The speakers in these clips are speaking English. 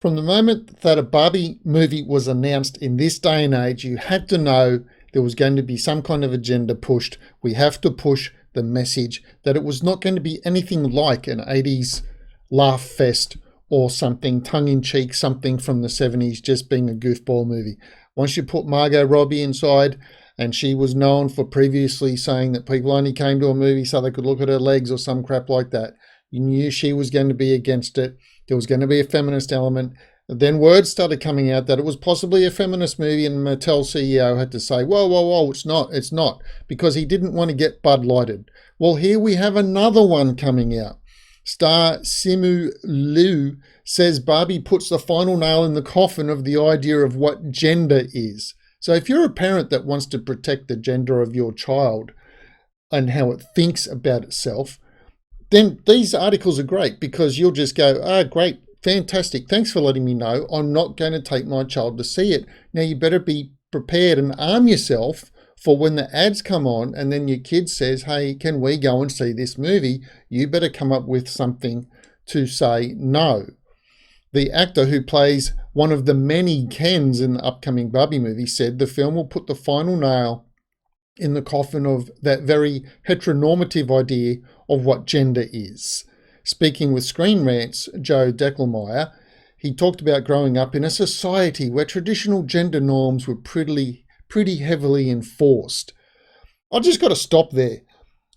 From the moment that a Barbie movie was announced in this day and age, you had to know there was going to be some kind of agenda pushed. We have to push the message that it was not going to be anything like an 80s laugh fest or something tongue-in-cheek, something from the 70s just being a goofball movie. Once you put Margo Robbie inside, and she was known for previously saying that people only came to a movie so they could look at her legs or some crap like that, you knew she was going to be against it. There was going to be a feminist element. Then words started coming out that it was possibly a feminist movie, and Mattel CEO had to say, whoa, whoa, whoa, it's not, because he didn't want to get Bud Lighted. Well, here we have another one coming out. Star Simu Liu says Barbie puts the final nail in the coffin of the idea of what gender is. So if you're a parent that wants to protect the gender of your child and how it thinks about itself, then these articles are great, because you'll just go, great, fantastic, thanks for letting me know. I'm not going to take my child to see it. Now you better be prepared and arm yourself for when the ads come on and then your kid says, hey, can we go and see this movie? You better come up with something to say no. The actor who plays one of the many Kens in the upcoming Barbie movie said the film will put the final nail in the coffin of that very heteronormative idea of what gender is. Speaking with Screen Rant's Joe Deckelmeyer, he talked about growing up in a society where traditional gender norms were pretty heavily enforced. I just got to stop there.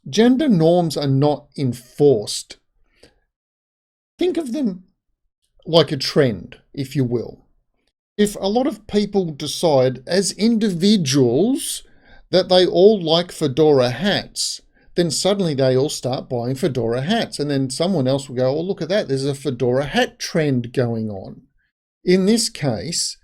Gender norms are not enforced. Think of them like a trend, if you will. If a lot of people decide as individuals that they all like fedora hats, then suddenly they all start buying fedora hats. And then someone else will go, oh, look at that, there's a fedora hat trend going on. In this case,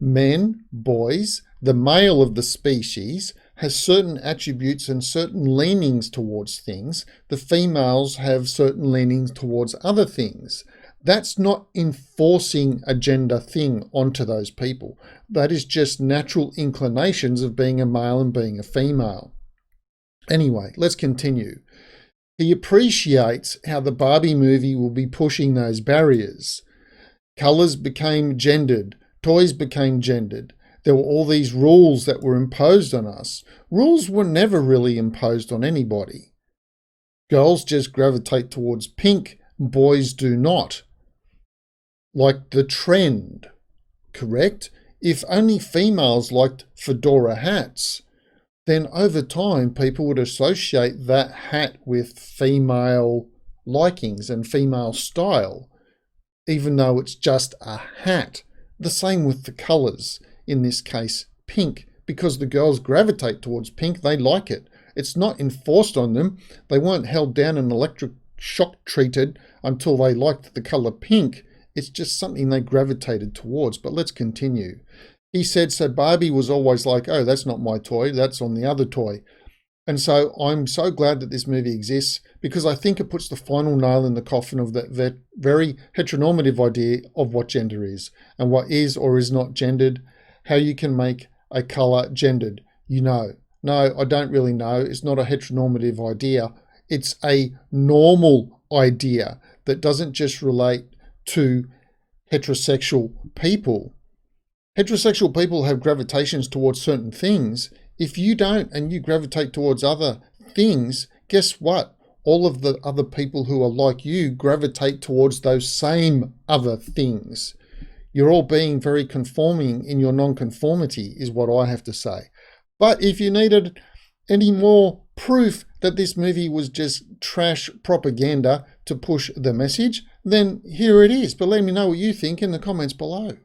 men, boys, the male of the species has certain attributes and certain leanings towards things. The females have certain leanings towards other things. That's not enforcing a gender thing onto those people. That is just natural inclinations of being a male and being a female. Anyway, let's continue. He appreciates how the Barbie movie will be pushing those barriers. Colours became gendered. Toys became gendered. There were all these rules that were imposed on us. Rules were never really imposed on anybody. Girls just gravitate towards pink, boys do not. Like the trend, correct? If only females liked fedora hats, then over time people would associate that hat with female likings and female style, even though it's just a hat. The same with the colours, in this case pink, because the girls gravitate towards pink, they like it. It's not enforced on them. They weren't held down and electric shock treated until they liked the colour pink. It's just something they gravitated towards. But let's continue. He said, so Barbie was always like, oh, that's not my toy, that's on the other toy. And so I'm so glad that this movie exists, because I think it puts the final nail in the coffin of that very heteronormative idea of what gender is, and what is or is not gendered, how you can make a colour gendered. You know. No, I don't really know. It's not a heteronormative idea. It's a normal idea that doesn't just relate to heterosexual people. Heterosexual people have gravitations towards certain things. If you don't and you gravitate towards other things, guess what? All of the other people who are like you gravitate towards those same other things. You're all being very conforming in your non-conformity, is what I have to say. But if you needed any more proof that this movie was just trash propaganda to push the message, then here it is. But let me know what you think in the comments below.